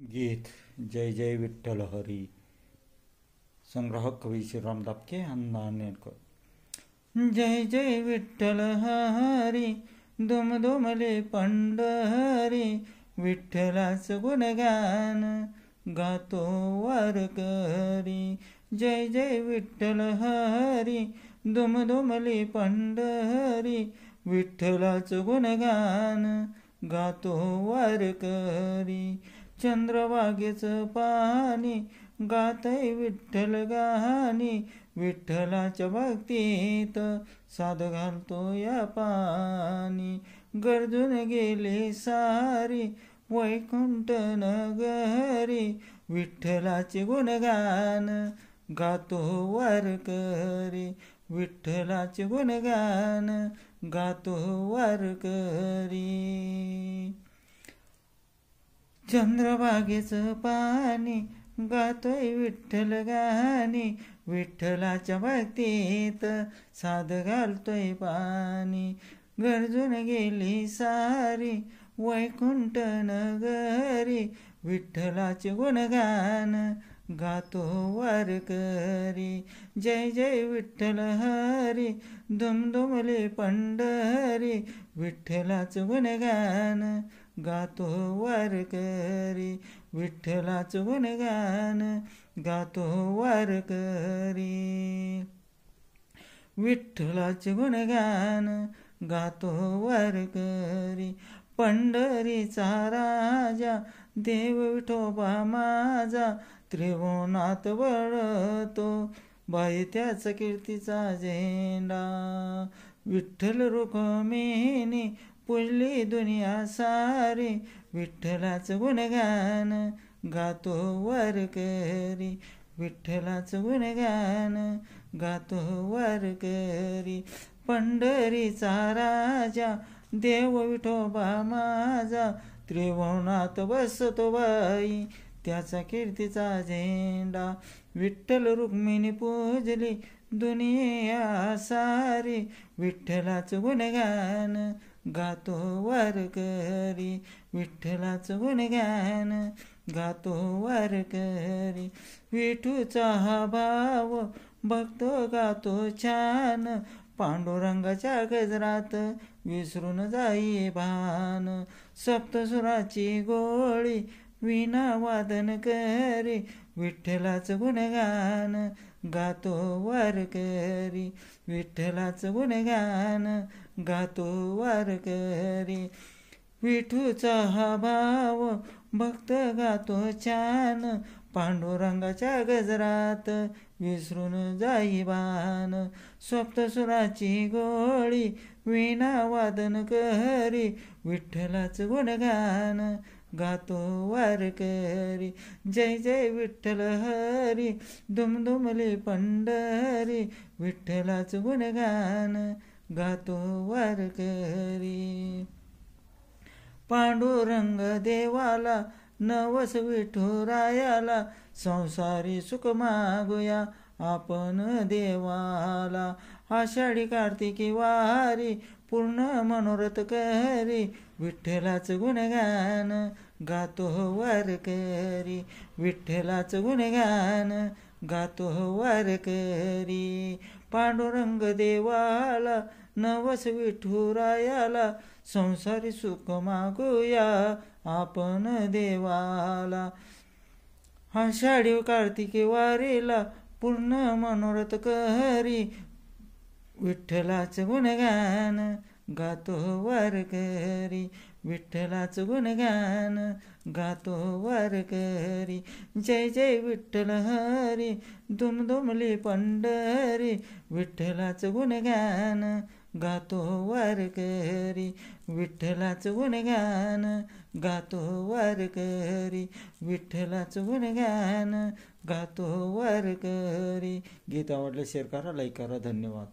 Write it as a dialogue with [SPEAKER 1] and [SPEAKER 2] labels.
[SPEAKER 1] गीत जय जय विठ्ठल हरी. संग्राहक कवी श्रीराम दापके अण्णा नेटकर. जय जय विठ्ठल हरी दुम दुमले पंढरी, विठ्ठलाचं गुणगान गातो वारकरी. जय जय विठ्ठल हरी दुम दुमले पंढरी, विठ्ठलाचं गुणगान गातो वारकरी. चंद्रभागेचं पाणी गातय विठ्ठल गाणी, विठ्ठलाच्या भक्तीत साध घालतो या पाणी. गरजून गेले सारी वैकुंठ नगरी, विठ्ठलाचे गुणगान गातो वारकरी. विठ्ठलाचे गुणगान गातो वारकरी. चंद्रभागेचं पाणी गातोय विठ्ठल गाणी, विठ्ठलाच्या भक्तीत साध घालतोय पाणी. गरजून गेली सारी वैकुंठ नगरी, विठ्ठलाचे गुणगान गातो वारकरी. जय जय विठ्ठल हरी दुमदुमले पंढरी, विठ्ठलाचं गुणगान गातो वारकरी. विठ्ठलाचं गुणगान गातो वारकरी. विठ्ठलाचे गुणगान गातो वारकरी. पंढरीचा राजा देव विठोबा माझा, त्रिभुवनात वळतो बाई त्याचा कीर्तीचा झेंडा. विठ्ठल रुक्मिणी पुजली दुनिया सारी, विठ्ठलाचं गुणगान गातो वारकरी. विठ्ठलाचं गुणगान गातो वारकरी. पंढरीचा राजा देव विठोबा माझा, त्रिभुवनात बसतो बाई त्याचा कीर्तीचा झेंडा. विठ्ठल रुक्मिणी पूजली दुनिया सारी, विठ्ठलाचं गुणगान गातो वारकरी. विठ्ठलाचं गुणगान गातो वारकरी. विठूचा हा भाव भक्त गातो छान, पांडुरंगाच्या गजरात विसरून जाई भान. सप्तसुराची गोळी वीणा वादन करी, विठ्ठलाचं गुणगान गातो वारकरी. विठ्ठलाचं गुणगान गातो वारकरी. विठूचा हा भाव भक्त गातो छान, पांडुरंगाच्या गजरात विसरून जाई भान. सप्तसुराची गोळी वीणा वादन करी, विठ्ठलाचं गुणगान गातो वारकरी. जय जय विठ्ठल हरी दुमदुमले पंढरी, विठ्ठलाचं गुणगान गातो वारकरी. पांडुरंग देवाला नवस विठुरायाला, संसारी सुख मागूया आपण देवाला. आषाढी कार्तिकी वारी पूर्ण मनोरथ करी, विठ्ठलाचं गुणगान गातो वारकरी. विठ्ठलाचं गुणगान गातो वारकरी. पांडुरंग देवाला नवस विठुरायाला, संसारी सुख मागूया आपण देवाला. आषाढी कार्तिकी वारीला पूर्ण मनोरथ करी, विठ्ठलाचं गुणगान गातो वारकरी. विठ्ठलाचं गुणगान गातो वारकरी. जय जय विठ्ठल हरी दुमदुमली पंढरी, विठ्ठलाचं गुणगान गातो वारकरी. विठ्ठलाचं गुणगान गातो वारकरी. विठ्ठलाचं गुणगान गातो वारकरी. गीत आवडलं शेअर करा, लाईक करा. धन्यवाद.